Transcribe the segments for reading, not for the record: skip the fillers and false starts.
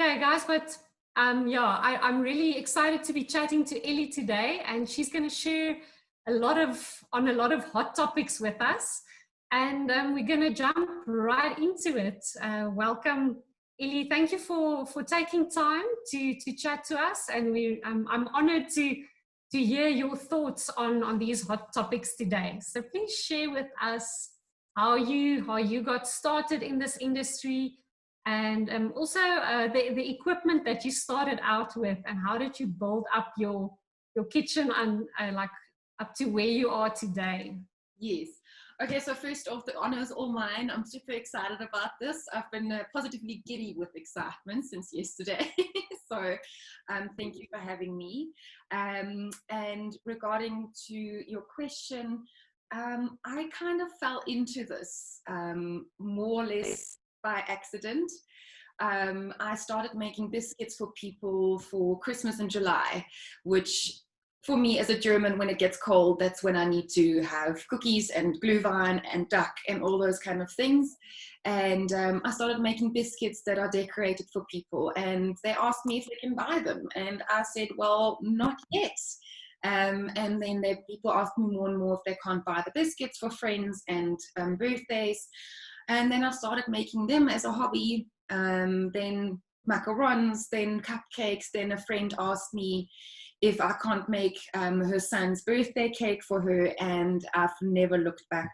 Okay, guys, but yeah, I'm really excited to be chatting to Elli today, and she's going to share a lot of hot topics with us, and we're going to jump right into it. Welcome, Elli. Thank you for taking time to chat to us, and I'm honored to hear your thoughts on these hot topics today. So please share with us how you got started in this industry, and also the equipment that you started out with, and how did you build up your kitchen and like up to where you are today. Yes. Okay, so first off, the honor is all mine. I'm super excited about this. I've been positively giddy with excitement since yesterday. So thank you for having me. And regarding to your question, I kind of fell into this more or less by accident. I started making biscuits for people for Christmas in July, which for me as a German, when it gets cold, that's when I need to have cookies and glühwein and duck and all those kind of things. And I started making biscuits that are decorated for people, and they asked me if they can buy them, and I said, well, not yet. And then people asked me more and more if they can't buy the biscuits for friends and birthdays. And then I started making them as a hobby. Then macarons, then cupcakes. Then a friend asked me if I can't make her son's birthday cake for her, and I've never looked back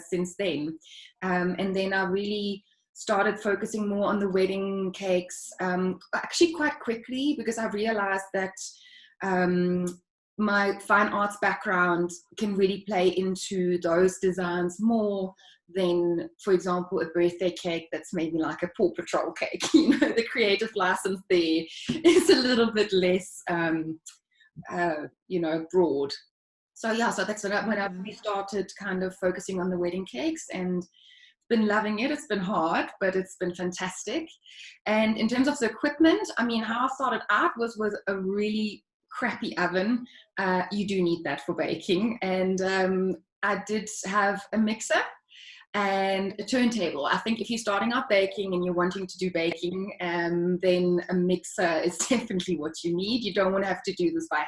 since then. And then I really started focusing more on the wedding cakes, actually quite quickly, because I realized that my fine arts background can really play into those designs more than, for example, a birthday cake that's maybe like a Paw Patrol cake. You know, the creative license there is a little bit less, broad. So yeah, so that's when I really started kind of focusing on the wedding cakes, and been loving it. It's been hard, but it's been fantastic. And in terms of the equipment, I mean, how I started out was with a really crappy oven. You do need that for baking. And I did have a mixer and a turntable. I think if you're starting out baking and you're wanting to do baking, then a mixer is definitely what you need. You don't want to have to do this by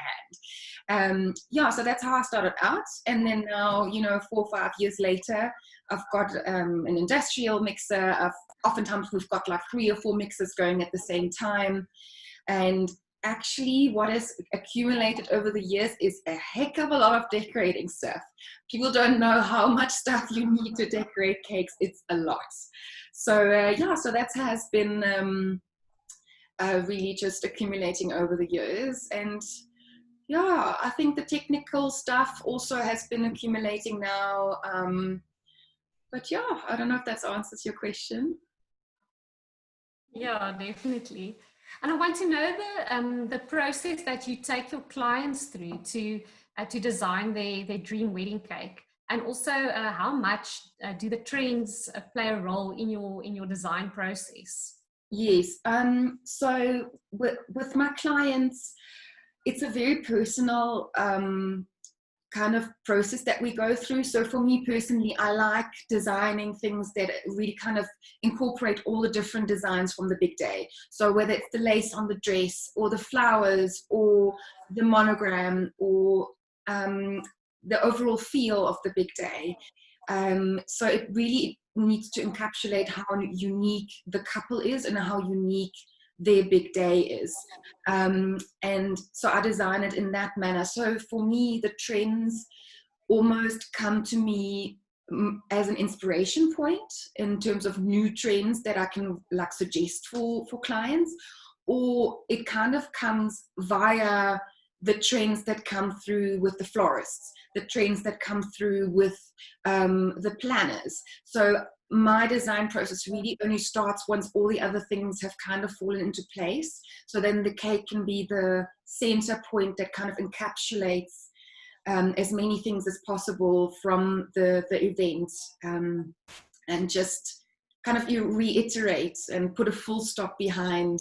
hand. So that's how I started out. And then now, 4 or 5 years later, I've got an industrial mixer. Oftentimes we've got like 3 or 4 mixers going at the same time. And actually what has accumulated over the years is a heck of a lot of decorating stuff. People don't know how much stuff you need to decorate cakes. It's a lot. So so that has been really just accumulating over the years. And yeah, I think the technical stuff also has been accumulating now. But yeah, I don't know if that answers your question. Yeah, definitely. And I want to know the process that you take your clients through to design their dream wedding cake, and also how much do the trends play a role in your design process? Yes. So with my clients, it's a very personal kind of process that we go through. So for me personally, I like designing things that really kind of incorporate all the different designs from the big day. So whether it's the lace on the dress, or the flowers, or the monogram, or the overall feel of the big day. So it really needs to encapsulate how unique the couple is and how unique their big day is. And so I design it in that manner. So for me, the trends almost come to me as an inspiration point in terms of new trends that I can like suggest for clients, or it kind of comes via the trends that come through with the florists, the trends that come through with the planners. So my design process really only starts once all the other things have kind of fallen into place. So then the cake can be the center point that kind of encapsulates as many things as possible from the event, and just kind of you reiterate and put a full stop behind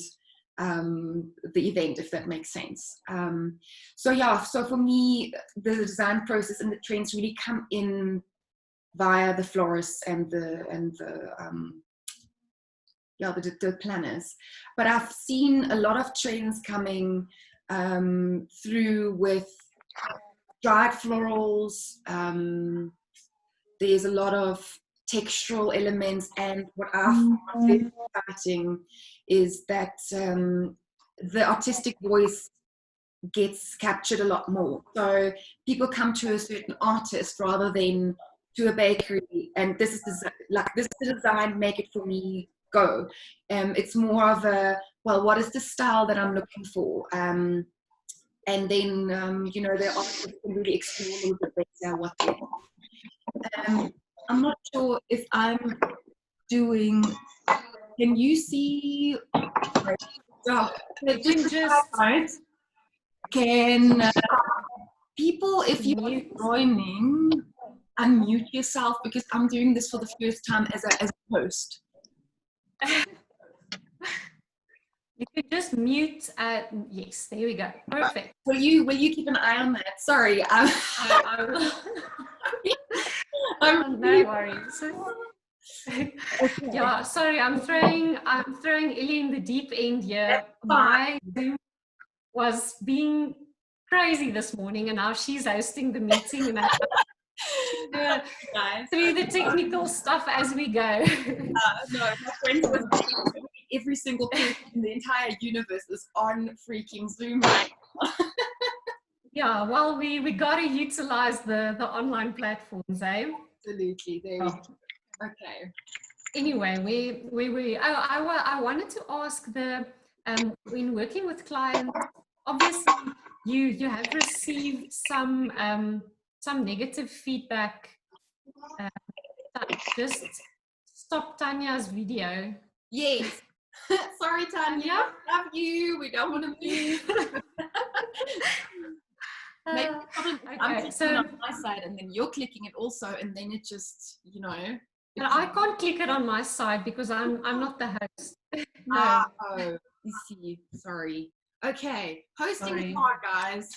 the event, if that makes sense. So for me, the design process and the trends really come in via the florists and the the planners. But I've seen a lot of trends coming through with dried florals. There's a lot of textural elements, and what I find very exciting is that the artistic voice gets captured a lot more. So people come to a certain artist rather than to a bakery, and this is the design, make it for me, go. It's more of a, well, what is the style that I'm looking for? And then the artist can really explore a little bit better what they I'm not sure if I'm doing. Can you see? Oh, right. Can people, if you're joining, unmute yourself, because I'm doing this for the first time as a host. You could just mute. Yes, there we go. Perfect. Will you keep an eye on that? Sorry. I will. No worries. Okay. Yeah, sorry, I'm throwing Elli in the deep end here. My Zoom was being crazy this morning, and now she's hosting the meeting, and through the technical stuff as we go. No, my friend was every single person in the entire universe is on freaking Zoom right now. Yeah, well, we got to utilize the online platforms, eh? Absolutely. There we go. Okay. Anyway, I wanted to ask when working with clients, obviously you have received some negative feedback. Just stop Tanya's video. Yes. Sorry, Tanya. Love you. We don't want to move. Maybe I'm clicking on my side, and then you're clicking it also, and then it just, But I can't click it on my side because I'm not the host. No. Oh, you see. Sorry. Okay. Hosting is hard, guys.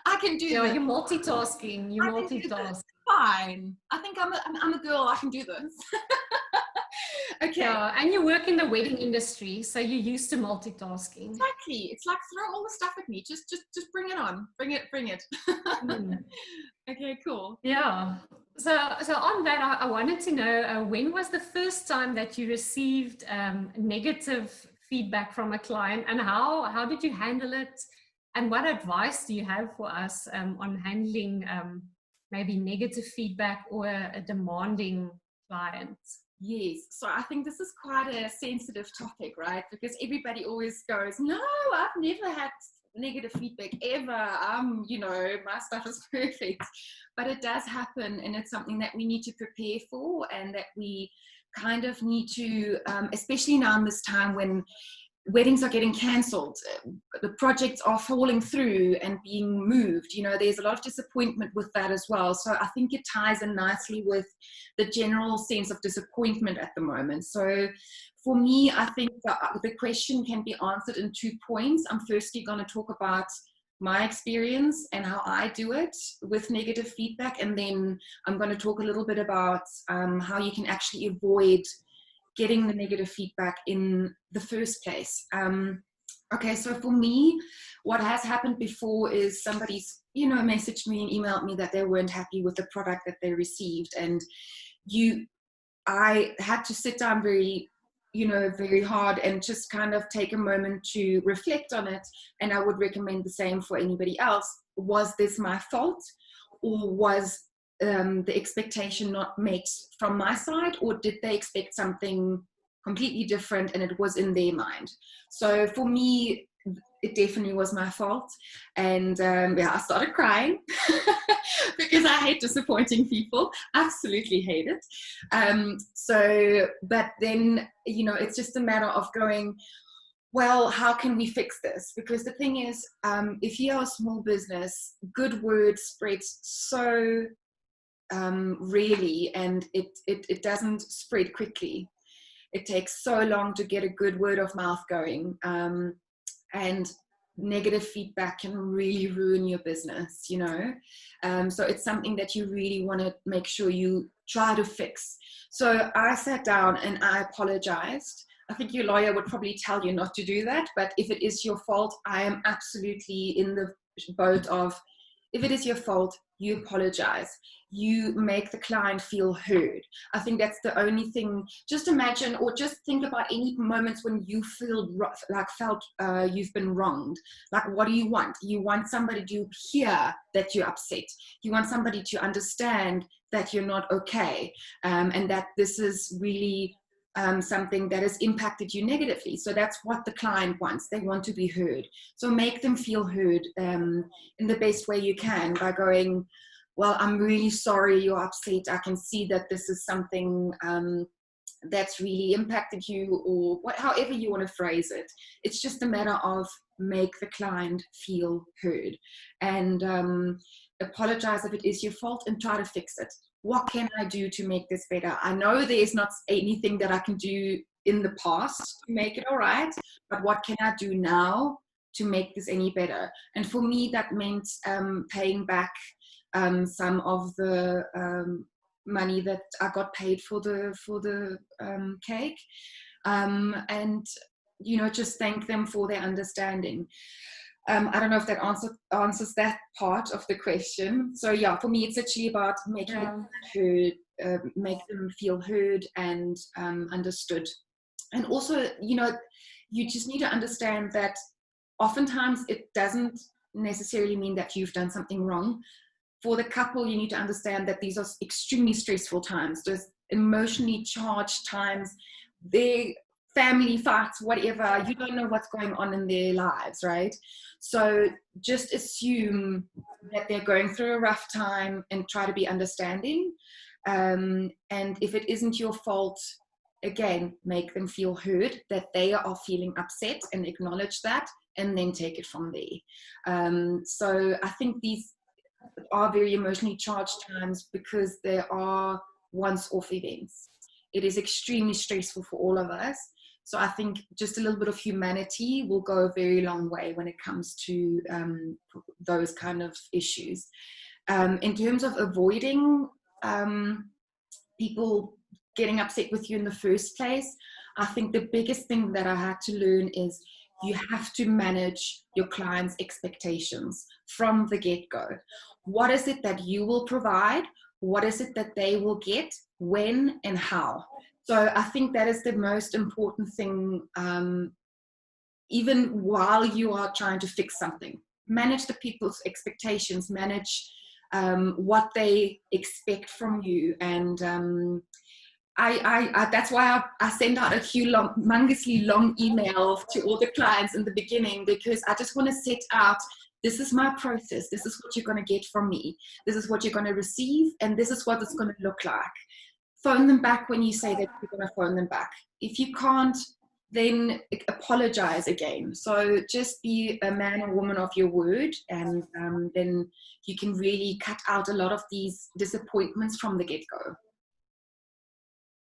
I can do this. You're multitasking. You multitask. Fine. I think I'm a girl. I can do this. Okay. Yeah, and you work in the wedding industry, so you're used to multitasking. Exactly. It's like, throw all the stuff at me. Just bring it on. Bring it. Okay, cool. Yeah. So on that, I wanted to know, when was the first time that you received negative feedback from a client, and how did you handle it? And what advice do you have for us on handling maybe negative feedback or a demanding client? Yes, so I think this is quite a sensitive topic, right? Because everybody always goes, no, I've never had negative feedback ever. My stuff is perfect. But it does happen, and it's something that we need to prepare for, and that we kind of need to, especially now in this time when weddings are getting cancelled, the projects are falling through and being moved. There's a lot of disappointment with that as well. So I think it ties in nicely with the general sense of disappointment at the moment. So for me, I think the question can be answered in 2 points. I'm firstly going to talk about my experience and how I do it with negative feedback, and then I'm going to talk a little bit about how you can actually avoid getting the negative feedback in the first place. Okay, so for me, what has happened before is somebody's, messaged me and emailed me that they weren't happy with the product that they received. And I had to sit down very hard and just kind of take a moment to reflect on it. And I would recommend the same for anybody else. Was this my fault, or was the expectation not met from my side, or did they expect something completely different and it was in their mind? So for me, it definitely was my fault. And I started crying because I hate disappointing people. Absolutely hate it. But then, it's just a matter of going, well, how can we fix this? Because the thing is, if you're a small business, good word spreads so really, and it doesn't spread quickly. It takes so long to get a good word of mouth going, and negative feedback can really ruin your business, so it's something that you really want to make sure you try to fix. So I sat down and I apologized. I think your lawyer would probably tell you not to do that. But if it is your fault, I am absolutely in the boat of, if it is your fault, you apologize. You make the client feel heard. I think that's the only thing. Just imagine, or just think about any moments when you felt you've been wronged. Like, what do you want? You want somebody to hear that you're upset. You want somebody to understand that you're not okay, and that this is really something that has impacted you negatively. So that's what the client wants. They want to be heard. So make them feel heard in the best way you can by going, well, I'm really sorry you're upset. I can see that this is something that's really impacted you, or however you want to phrase it. It's just a matter of make the client feel heard, and apologize if it is your fault and try to fix it. What can I do to make this better? I know there's not anything that I can do in the past to make it all right, but what can I do now to make this any better? And for me, that meant paying back some of the money that I got paid for the cake, and just thank them for their understanding. I don't know if that answers that part of the question. So yeah, for me, it's actually about making them heard, make them feel heard and understood. And also, you just need to understand that oftentimes it doesn't necessarily mean that you've done something wrong. For the couple, you need to understand that these are extremely stressful times. There's emotionally charged times. Their family fights, whatever. You don't know what's going on in their lives, right? So just assume that they're going through a rough time and try to be understanding. And if it isn't your fault, again, make them feel heard, that they are feeling upset, and acknowledge that, and then take it from there. So I think these are very emotionally charged times because there are once-off events. It is extremely stressful for all of us. So I think just a little bit of humanity will go a very long way when it comes to those kind of issues. In terms of avoiding people getting upset with you in the first place, I think the biggest thing that I had to learn is you have to manage your client's expectations from the get-go. What is it that you will provide? What is it that they will get? When and how? So I think that is the most important thing, even while you are trying to fix something. Manage the people's expectations, manage what they expect from you. And that's why I send out a humongously long email to all the clients in the beginning, because I just want to set out, this is my process, this is what you're going to get from me, this is what you're going to receive, and this is what it's going to look like. Phone them back when you say that you're going to phone them back. If you can't, then apologize again. So just be a man or woman of your word, and then you can really cut out a lot of these disappointments from the get-go.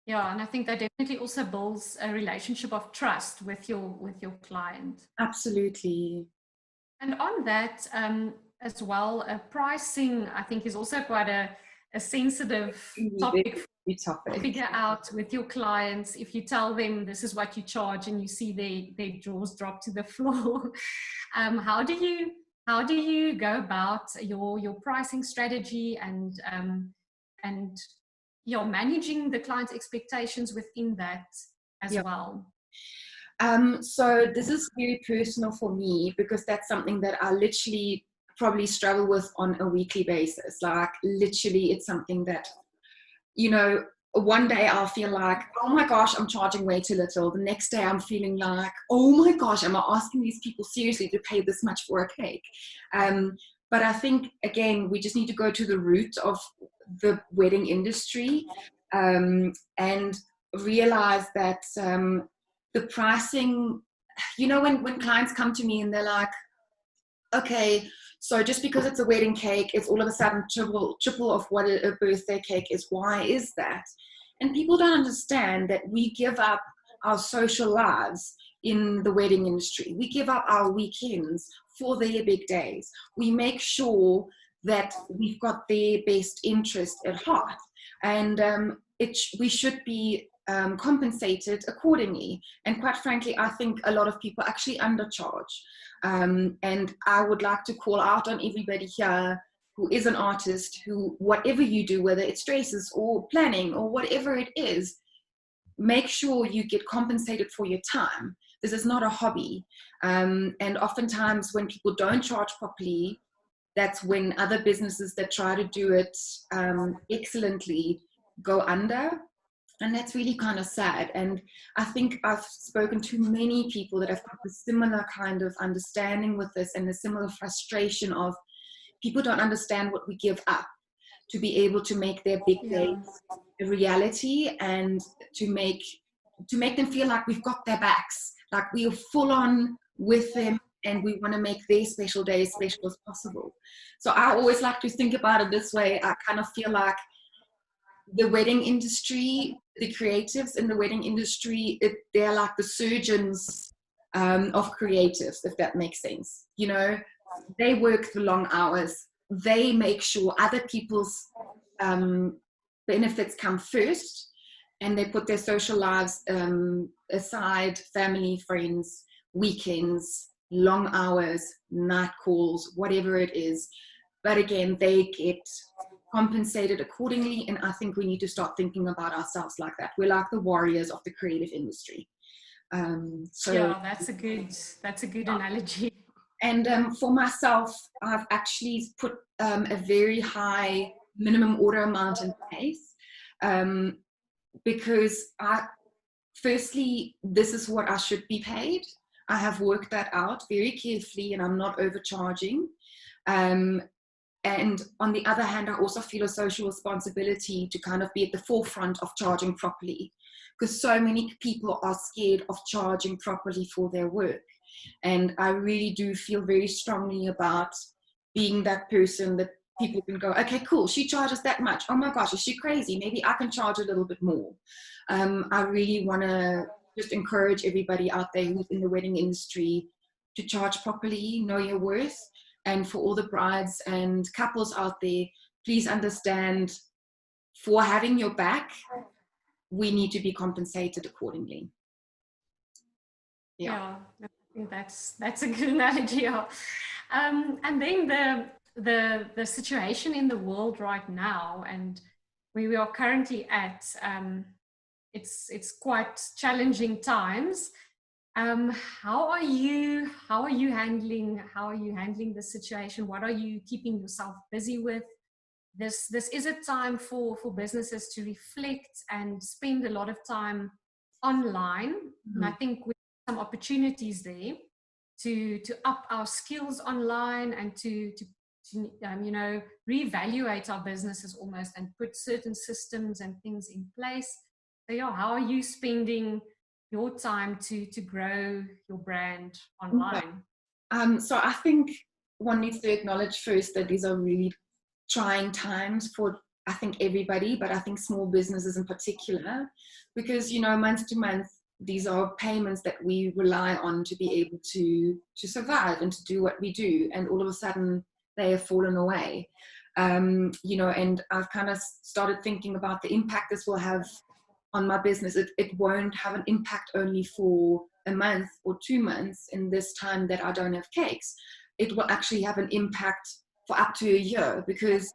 Yeah, and I think that definitely also builds a relationship of trust with your client. Absolutely. And on that as well, pricing, I think, is also quite a sensitive topic to figure out with your clients. If you tell them this is what you charge and you see their jaws drop to the floor, how do you go about your pricing strategy and you're managing the client's expectations within that as well? So this is very personal for me, because that's something that I literally probably struggle with on a weekly basis. Like, literally, it's something that, one day I'll feel like, oh my gosh, I'm charging way too little. The next day I'm feeling like, oh my gosh, am I asking these people seriously to pay this much for a cake? But I think, again, we just need to go to the root of the wedding industry and realize that the pricing, when clients come to me and they're like, okay, so just because it's a wedding cake, it's all of a sudden triple of what a birthday cake is. Why is that? And people don't understand that we give up our social lives in the wedding industry. We give up our weekends for their big days. We make sure that we've got their best interest at heart. And we should be compensated accordingly. And quite frankly, I think a lot of people actually undercharge. And I would like to call out on everybody here who is an artist, who, whatever you do, whether it's dresses or planning or whatever it is, make sure you get compensated for your time. This is not a hobby. And oftentimes when people don't charge properly, that's when other businesses that try to do it excellently go under. And that's really kind of sad. And I think I've spoken to many people that have got a similar kind of understanding with this, and a similar frustration of people don't understand what we give up to be able to make their big days a reality, and to make them feel like we've got their backs, like we are full on with them, and we want to make their special day as special as possible. So I always like to think about it this way. I kind of feel like the wedding industry, the creatives in the wedding industry, they're like the surgeons of creatives, if that makes sense. You know, they work the long hours. They make sure other people's benefits come first, and they put their social lives aside, family, friends, weekends, long hours, night calls, whatever it is. But again, they get compensated accordingly, and I think we need to start thinking about ourselves like that. We're like the warriors of the creative industry. Yeah, that's a good analogy. And for myself, I've actually put a very high minimum order amount in place, because firstly, this is what I should be paid. I have worked that out very carefully, and I'm not overcharging. And on the other hand, I also feel a social responsibility to kind of be at the forefront of charging properly, because so many people are scared of charging properly for their work. And I really do feel very strongly about being that person that people can go, okay, cool, she charges that much. Oh my gosh, is she crazy? Maybe I can charge a little bit more. I really want to just encourage everybody out there who's in the wedding industry to charge properly, know your worth. And for all the brides and couples out there, please understand, for having your back, we need to be compensated accordingly. Yeah, I think that's a good analogy. Yeah. And then the situation in the world right now, and where we are currently at, it's quite challenging times. How are you handling the situation? What are you keeping yourself busy with? This is a time for businesses to reflect and spend a lot of time online. And I think we have some opportunities there to up our skills online, and to reevaluate our businesses almost, and put certain systems and things in place. So yeah, how are you spending your time to grow your brand online? So I think one needs to acknowledge first that these are really trying times for, I think, everybody, but I think small businesses in particular, because, you know, month to month, these are payments that we rely on to be able to survive and to do what we do, and all of a sudden they have fallen away. You know, and I've kind of started thinking about the impact this will have on my business. It won't have an impact only for a month or 2 months in this time that I don't have cakes. It will actually have an impact for up to a year, because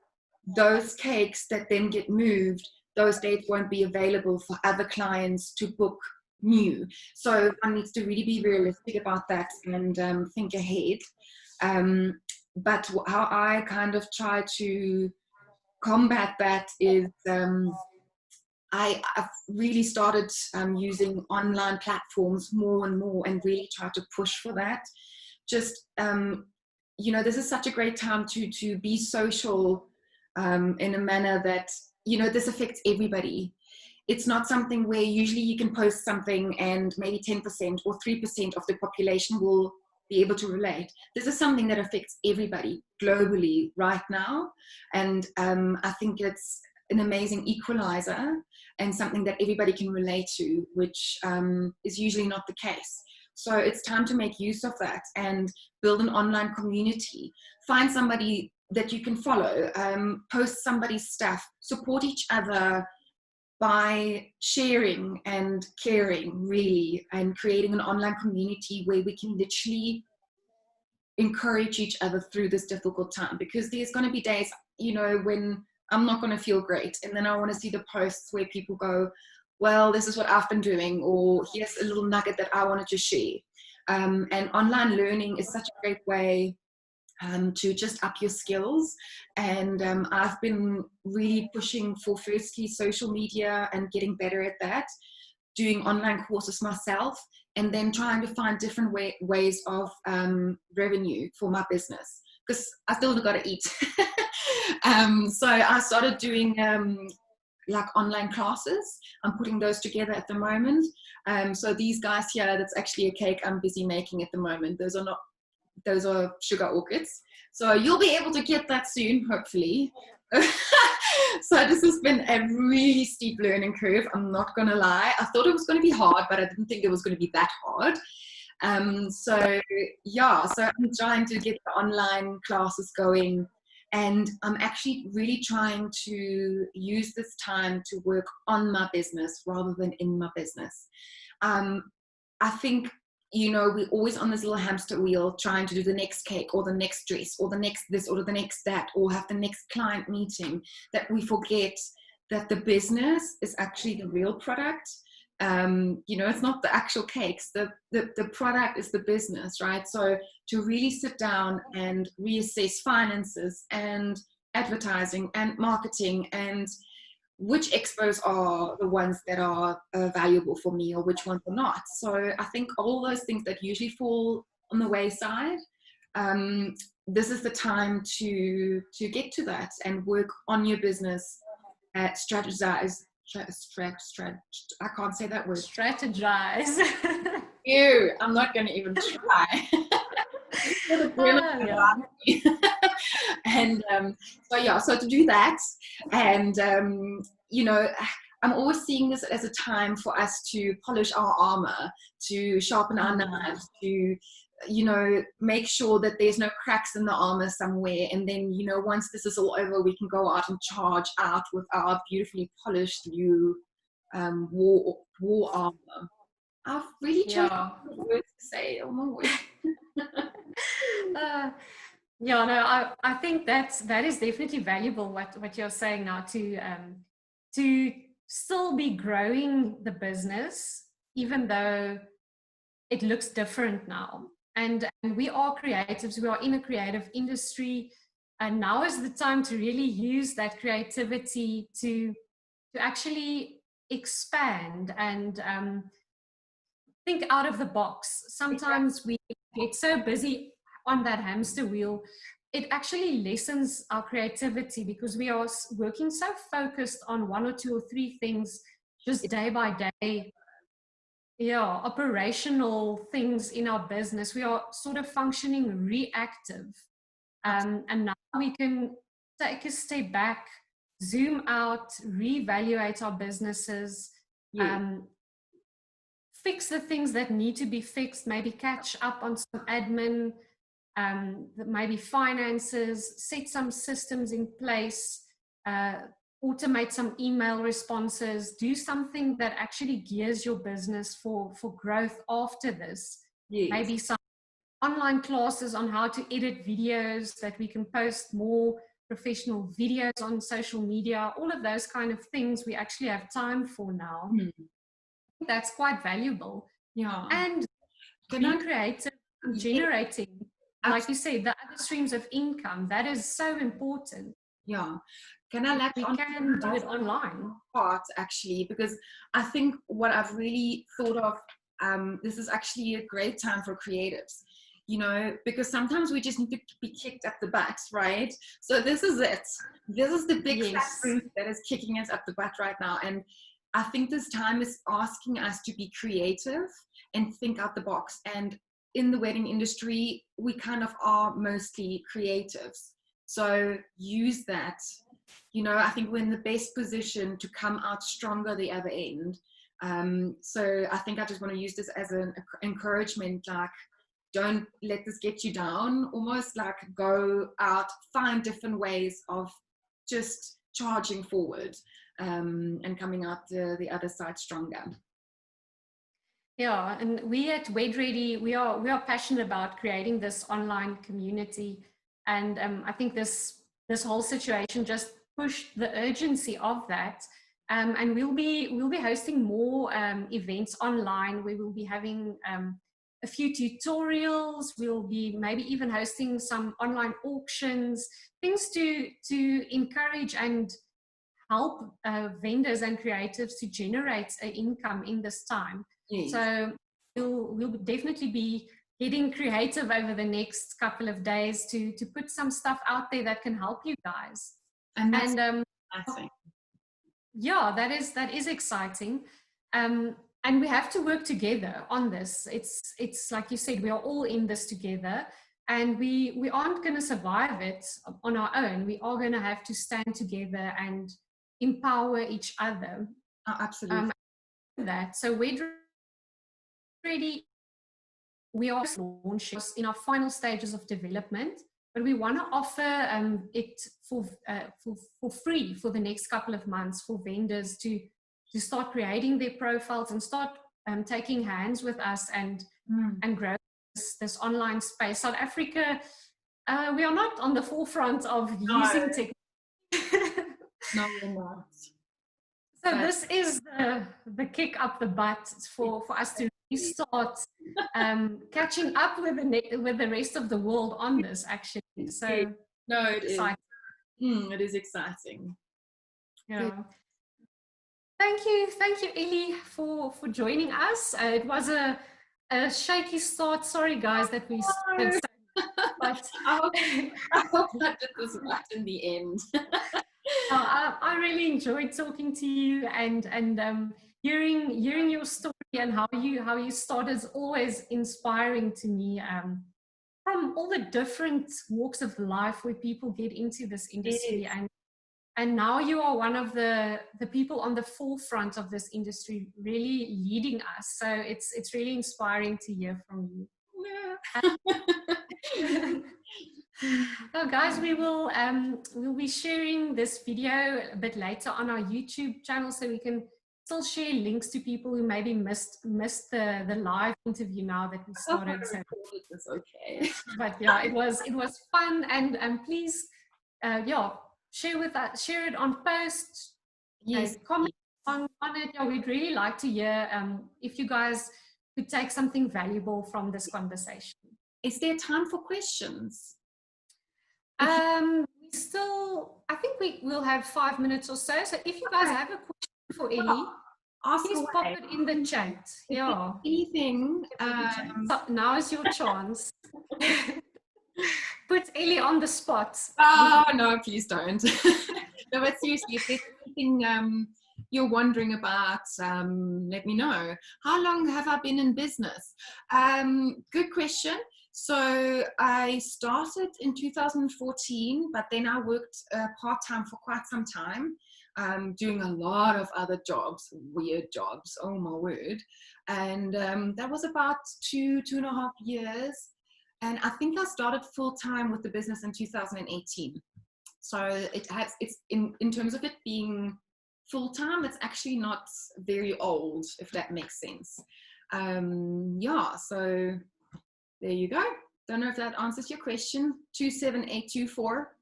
those cakes that then get moved, those dates won't be available for other clients to book new. So one needs to really be realistic about that and think ahead. But how I kind of try to combat that is I've really started using online platforms more and more, and really try to push for that. Just, you know, this is such a great time to be social in a manner that, you know, this affects everybody. It's not something where usually you can post something and maybe 10% or 3% of the population will be able to relate. This is something that affects everybody globally right now. And I think it's an amazing equalizer and something that everybody can relate to, which is usually not the case. So it's time to make use of that and build an online community. Find somebody that you can follow, post somebody's stuff, support each other, by sharing and caring, really, and creating an online community where we can literally encourage each other through this difficult time. Because there's going to be days, you know, when I'm not going to feel great, and then I want to see the posts where people go, well, this is what I've been doing, or here's a little nugget that I wanted to share. And online learning is such a great way to just up your skills. And I've been really pushing for, firstly, social media and getting better at that, doing online courses myself, and then trying to find different ways of revenue for my business, because I still got to eat. So I started doing like online classes. I'm putting those together at the moment. So these guys here, that's actually a cake I'm busy making at the moment. Those are sugar orchids. So you'll be able to get that soon, hopefully. So this has been a really steep learning curve, I'm not gonna lie. I thought it was going to be hard, but I didn't think it was going to be that hard. So yeah, so I'm trying to get the online classes going, and I'm actually really trying to use this time to work on my business rather than in my business. I think, you know, we're always on this little hamster wheel trying to do the next cake or the next dress or the next this or the next that, or have the next client meeting, that we forget that the business is actually the real product. You know, it's not the actual cakes, the product is the business, right? So to really sit down and reassess finances and advertising and marketing, and which expos are the ones that are valuable for me or which ones are not. So I think all those things that usually fall on the wayside, this is the time to get to that and work on your business, strategize. I can't say that word. Strategize. Ew, I'm not going to even try. And so yeah, so to do that, and you know, I'm always seeing this as a time for us to polish our armor, to sharpen our knives, to, you know, make sure that there's no cracks in the armor somewhere. And then, you know, once this is all over, we can go out and charge out with our beautifully polished new war armor. I've really chosen words to say. Oh my word. Yeah, no, I think that is definitely valuable, what you're saying now, to still be growing the business even though it looks different now. And we are creatives, we are in a creative industry, and now is the time to really use that creativity to actually expand and think out of the box. Sometimes we get so busy on that hamster wheel, it actually lessens our creativity, because we are working so focused on one or two or three things just day by day. Yeah, operational things in our business. We are sort of functioning reactive. And now we can take a step back, zoom out, reevaluate our businesses, fix the things that need to be fixed, maybe catch up on some admin, maybe finances, set some systems in place, automate some email responses, do something that actually gears your business for growth after this. Yes. Maybe some online classes on how to edit videos, that we can post more professional videos on social media, all of those kind of things we actually have time for now. That's quite valuable. Yeah. And being creative, generating, like you said, the other streams of income, that is so important. Yeah. Can I let we can do it online? Part, actually, because I think what I've really thought of, this is actually a great time for creatives, you know, because sometimes we just need to be kicked up the butt, right? So this is it. This is the big fat fruit that is kicking us up the butt right now. And I think this time is asking us to be creative and think out the box. And in the wedding industry, we kind of are mostly creatives. So use that. You know, I think we're in the best position to come out stronger the other end. So I think I just want to use this as an encouragement, like, don't let this get you down, almost like go out, find different ways of just charging forward. and coming out the other side stronger. Yeah, and we at WedReady, we are passionate about creating this online community, and I think this whole situation just pushed the urgency of that. And we'll be hosting more events online. We will be having a few tutorials. We'll be maybe even hosting some online auctions, things to encourage and help vendors and creatives to generate an income in this time. Yes. So we'll definitely be getting creative over the next couple of days to put some stuff out there that can help you guys. And that's exciting. Yeah, that is exciting. And we have to work together on this. It's like you said, we are all in this together, and we aren't going to survive it on our own. We are going to have to stand together and empower each other. Oh, absolutely. That. So WedReady, we are launching in our final stages of development, but we want to offer it for free for the next couple of months for vendors to start creating their profiles and start taking hands with us and grow this online space. South Africa, we are not on the forefront of using technology. No, we're not. So this is the kick up the butt for us to start catching up with the rest of the world on this, actually. So no, it is. It is exciting. Yeah. Thank you, Elli, for joining us. It was a shaky start. Sorry, guys, that we started. But I hope that did this right in the end. I really enjoyed talking to you and hearing your story and how you started is always inspiring to me. From all the different walks of life where people get into this industry, yes. and now you are one of the people on the forefront of this industry, really leading us. So it's really inspiring to hear from you. Yeah. So guys, we'll be sharing this video a bit later on our YouTube channel, so we can still share links to people who maybe missed the live interview now that we started. So it's okay. But yeah, it was fun, and please share with us, share it on post. Yes, comment on it. Yeah, we'd really like to hear if you guys could take something valuable from this conversation. Is there time for questions? I think we'll have 5 minutes or so. So if you guys have a question for Elli, please pop it in the chat. Yeah. Anything. So now is your chance. Put Elli on the spot. Oh, no, please don't. No, but seriously, if there's anything you're wondering about, let me know. How long have I been in business? Good question. So I started in 2014, but then I worked part-time for quite some time, doing a lot of other jobs, weird jobs, oh my word. And that was about two and a half years. And I think I started full-time with the business in 2018. So it's in terms of it being full-time, it's actually not very old, if that makes sense. Yeah, so there you go. Don't know if that answers your question. 27824.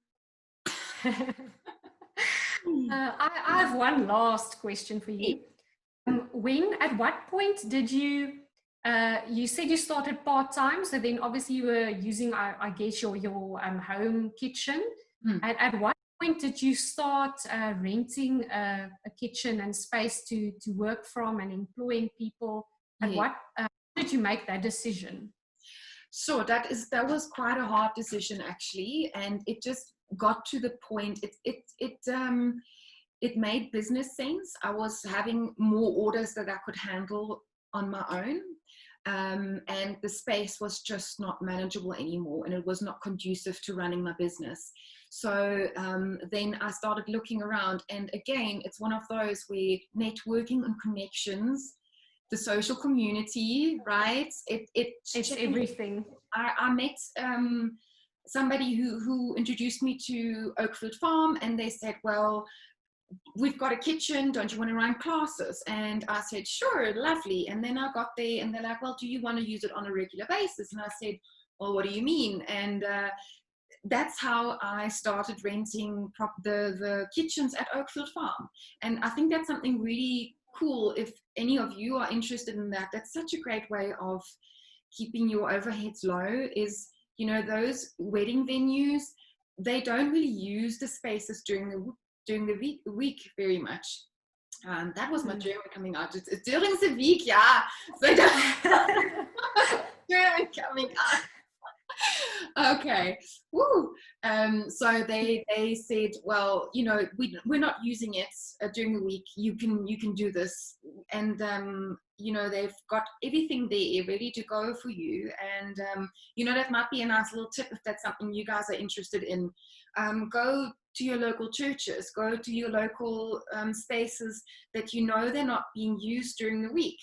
I have one last question for you. At what point did you, you said you started part-time, so then obviously you were using, I guess, your home kitchen. At what point did you start renting a kitchen and space to work from and employing people? At what did you make that decision? So that was quite a hard decision, actually, and it just got to the point. It made business sense. I was having more orders that I could handle on my own, and the space was just not manageable anymore, and it was not conducive to running my business. So then I started looking around, and again, it's one of those where networking and connections, the social community, right? It's everything. I met somebody who introduced me to Oakfield Farm, and they said, well, we've got a kitchen, don't you want to run classes? And I said, sure, lovely. And then I got there and they're like, well, do you want to use it on a regular basis? And I said, well, what do you mean? And that's how I started renting the kitchens at Oakfield Farm. And I think that's something really cool. If any of you are interested in that, that's such a great way of keeping your overheads low. Is, you know, those wedding venues, they don't really use the spaces during the week very much. That was my German coming out. It's during the week, yeah. So German coming out. Okay. Woo. So they said, well, you know, we're not using it during the week. You can do this, and you know, they've got everything there ready to go for you. And you know, that might be a nice little tip if that's something you guys are interested in. Go to your local churches, go to your local spaces that you know they're not being used during the week.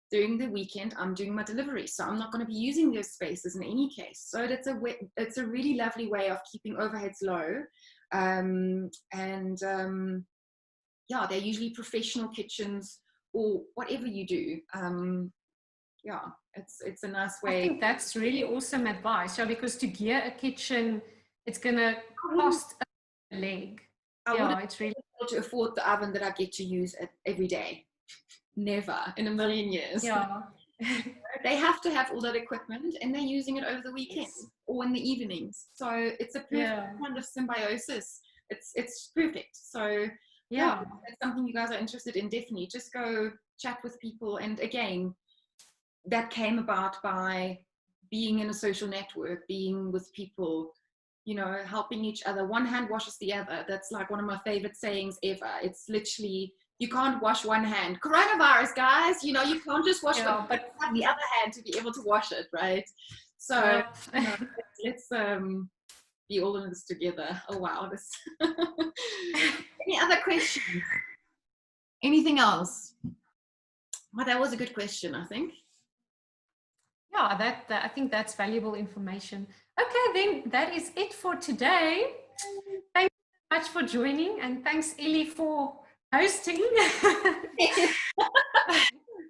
During the weekend, I'm doing my delivery, so I'm not going to be using those spaces in any case. So it's a really lovely way of keeping overheads low. Yeah, they're usually professional kitchens or whatever you do. Yeah, it's a nice way. I think that's really awesome advice. Yeah, because to gear a kitchen, it's going to cost a leg. Yeah, it's really able to afford the oven that I get to use every day. Never in a million years. Yeah. They have to have all that equipment and they're using it over the weekend or in the evenings. So it's a perfect kind of symbiosis. It's perfect. So yeah, that's something you guys are interested in. Definitely just go chat with people. And again, that came about by being in a social network, being with people, you know, helping each other. One hand washes the other. That's like one of my favorite sayings ever. It's literally, you can't wash one hand. Coronavirus, guys, you know, you can't just wash one, but have the other hand to be able to wash it, right? So you know, let's be all in this together. Oh wow, this. Any other questions? Anything else? Well, that was a good question, I think. Yeah, that I think that's valuable information. Okay, then that is it for today. Thank you so much for joining, and thanks, Elli, for hosting.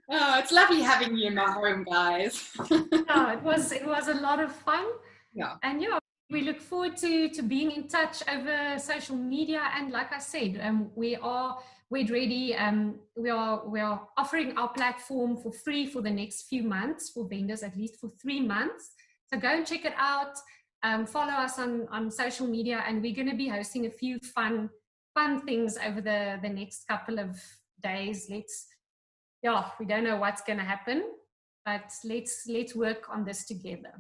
Oh, it's lovely having you in my home, guys. Yeah, it was a lot of fun. Yeah. And yeah, we look forward to being in touch over social media. And like I said, we are WedReady. We are offering our platform for free for the next few months for vendors, at least for 3 months. So go and check it out. Follow us on social media, and we're going to be hosting a few fun things over the next couple of days. We don't know what's going to happen, but let's work on this together.